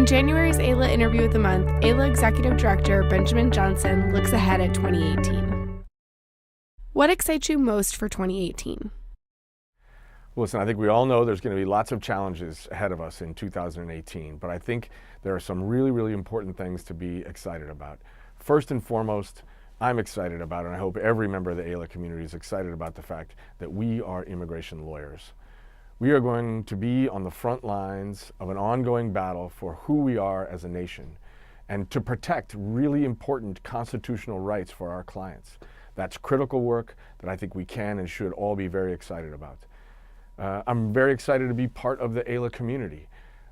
January's AILA Interview of the Month, AILA Executive Director Benjamin Johnson looks ahead at 2018. What excites you most for 2018? Listen, I think we all know there's going to be lots of challenges ahead of us in 2018, but I think there are some really, really important things to be excited about. First and foremost, I'm excited about, and I hope every member of the AILA community is excited about the fact that we are immigration lawyers. We are going to be on the front lines of an ongoing battle for who we are as a nation and to protect really important constitutional rights for our clients. That's critical work that I think we can and should all be very excited about. I'm very excited to be part of the AILA community.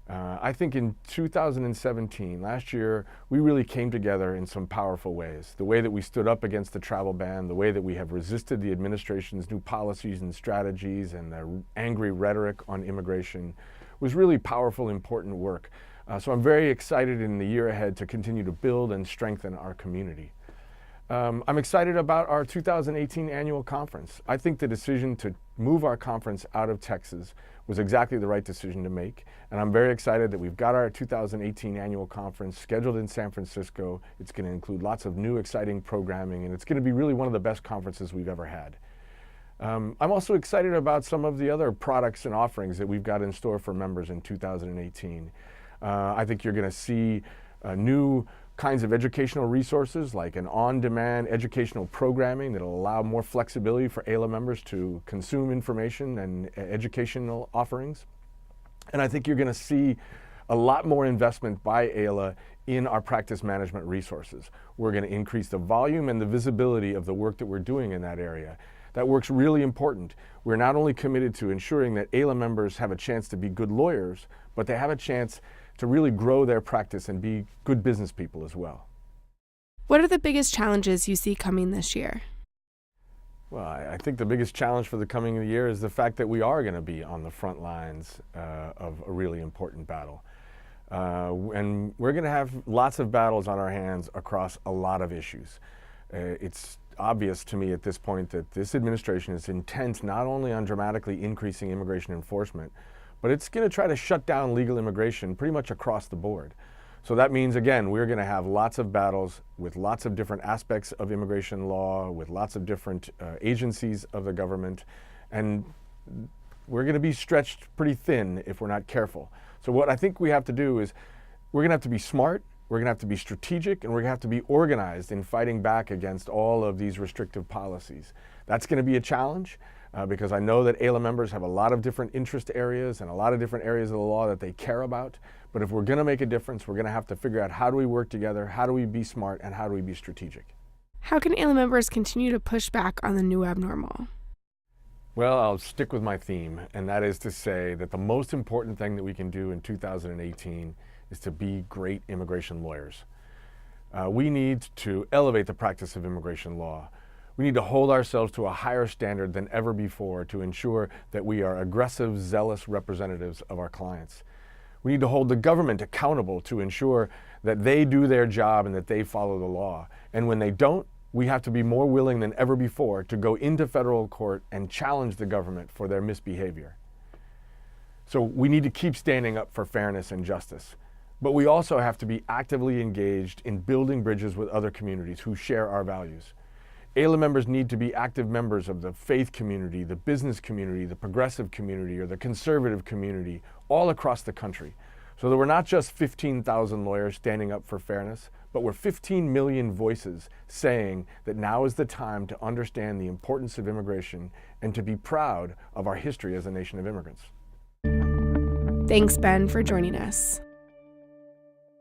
I think in 2017, last year, we really came together in some powerful ways. The way that we stood up against the travel ban, the way that we have resisted the administration's new policies and strategies and the angry rhetoric on immigration was really powerful, important work. So I'm very excited in the year ahead to continue to build and strengthen our community. I'm excited about our 2018 annual conference. I think the decision to move our conference out of Texas was exactly the right decision to make, and I'm very excited that we've got our 2018 annual conference scheduled in San Francisco. It's going to include lots of new exciting programming, and it's going to be really one of the best conferences we've ever had. I'm also excited about some of the other products and offerings that we've got in store for members in 2018. I think you're going to see new kinds of educational resources like an on-demand educational programming that will allow more flexibility for AILA members to consume information and educational offerings. And I think you're going to see a lot more investment by AILA in our practice management resources. We're going to increase the volume and the visibility of the work that we're doing in that area. That work's really important. We're not only committed to ensuring that AILA members have a chance to be good lawyers, but they have a chance to really grow their practice and be good business people as well. What are the biggest challenges you see coming this year? Well, I think the biggest challenge for the coming year is the fact that we are going to be on the front lines of a really important battle. And we're going to have lots of battles on our hands across a lot of issues. It's obvious to me at this point that this administration is intent not only on dramatically increasing immigration enforcement, but it's going to try to shut down legal immigration pretty much across the board. So that means, again, we're going to have lots of battles with lots of different aspects of immigration law, with lots of different agencies of the government, and we're going to be stretched pretty thin if we're not careful. So what I think we have to do is we're going to have to be smart, we're going to have to be strategic, and we're going to have to be organized in fighting back against all of these restrictive policies. That's going to be a challenge. Because I know that AILA members have a lot of different interest areas and a lot of different areas of the law that they care about. But if we're going to make a difference, we're going to have to figure out how do we work together, how do we be smart, and how do we be strategic. How can AILA members continue to push back on the new abnormal? Well, I'll stick with my theme, and that is to say that the most important thing that we can do in 2018 is to be great immigration lawyers. We need to elevate the practice of immigration law. We need to hold ourselves to a higher standard than ever before to ensure that we are aggressive, zealous representatives of our clients. We need to hold the government accountable to ensure that they do their job and that they follow the law. And when they don't, we have to be more willing than ever before to go into federal court and challenge the government for their misbehavior. So we need to keep standing up for fairness and justice. But we also have to be actively engaged in building bridges with other communities who share our values. AILA members need to be active members of the faith community, the business community, the progressive community, or the conservative community all across the country. So that we're not just 15,000 lawyers standing up for fairness, but we're 15 million voices saying that now is the time to understand the importance of immigration and to be proud of our history as a nation of immigrants. Thanks, Ben, for joining us.